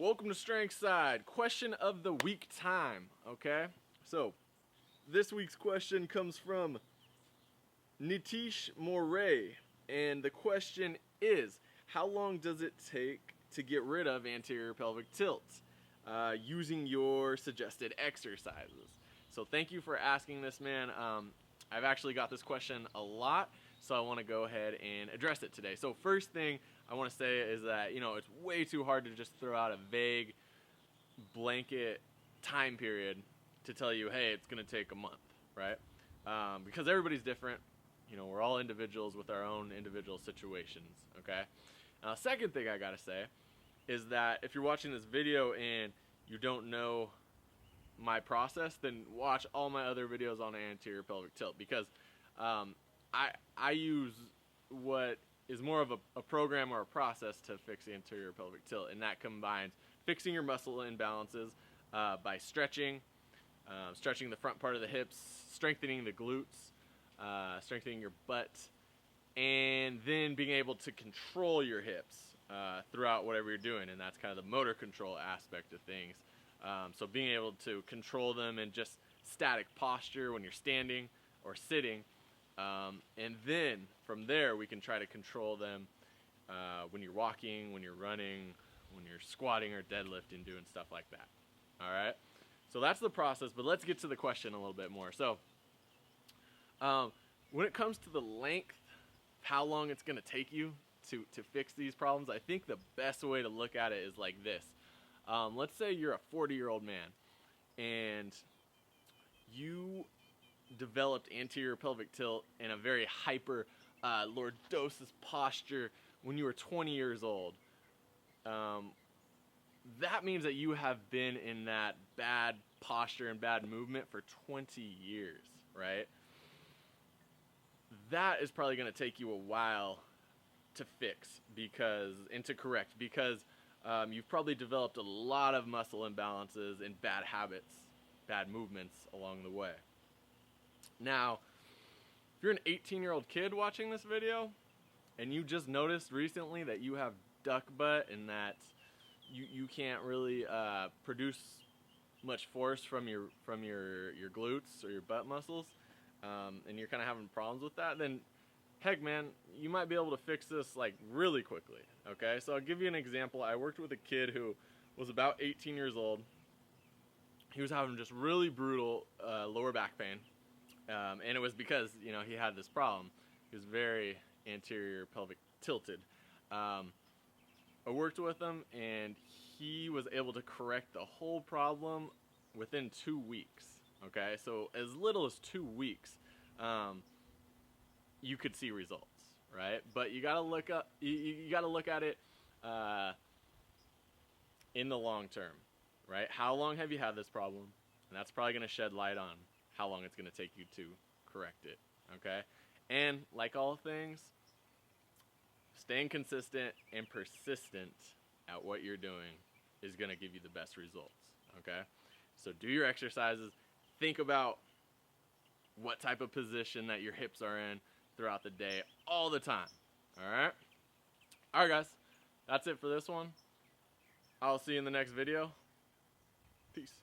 Welcome to Strength Side. Question of the week time, okay? So, this week's question comes from Nitish Moray, and the question is, how long does it take to get rid of anterior pelvic tilt using your suggested exercises? So thank you for asking this, man. I've actually got this question a lot, so I want to go ahead and address it today. So first thing I want to say is that, it's way too hard to just throw out a vague blanket time period to tell you, hey, it's going to take a month, right? Because everybody's different. We're all individuals with our own individual situations, okay? Second thing I got to say is that if you're watching this video and you don't know my process, then watch all my other videos on anterior pelvic tilt, because I use what is more of a program or a process to fix the anterior pelvic tilt, and that combines fixing your muscle imbalances by stretching the front part of the hips, strengthening the glutes, strengthening your butt, and then being able to control your hips throughout whatever you're doing, and that's kind of the motor control aspect of things. So being able to control them in just static posture when you're standing or sitting, and then from there we can try to control them when you're walking, when you're running, when you're squatting or deadlifting, doing stuff like that. All right, so that's the process, but let's get to the question a little bit more. So when it comes to the length, how long it's going to take you to fix these problems, I think the best way to look at it is like this. Let's say you're a 40-year-old man and you developed anterior pelvic tilt in a very hyper lordosis posture when you were 20 years old. That means that you have been in that bad posture and bad movement for 20 years, right? That is probably going to take you a while to fix and to correct, because you've probably developed a lot of muscle imbalances and bad habits, bad movements along the way. Now, if you're an 18-year-old kid watching this video and you just noticed recently that you have duck butt and that you can't really produce much force from your glutes or your butt muscles, and you're kind of having problems with that, then heck, man, you might be able to fix this like really quickly. Okay, so I'll give you an example. I worked with a kid who was about 18 years old. He was having just really brutal lower back pain, and it was because he had this problem. He was very anterior pelvic tilted. I worked with him, and he was able to correct the whole problem within 2 weeks. Okay, so as little as 2 weeks, you could see results, right? But you gotta look up. You gotta look at it in the long term, right? How long have you had this problem? And that's probably gonna shed light on how long it's gonna take you to correct it. Okay, and like all things, staying consistent and persistent at what you're doing is gonna give you the best results. Okay, so do your exercises. Think about what type of position that your hips are in throughout the day, all the time. All right, guys, that's it for this one. I'll see you in the next video. Peace.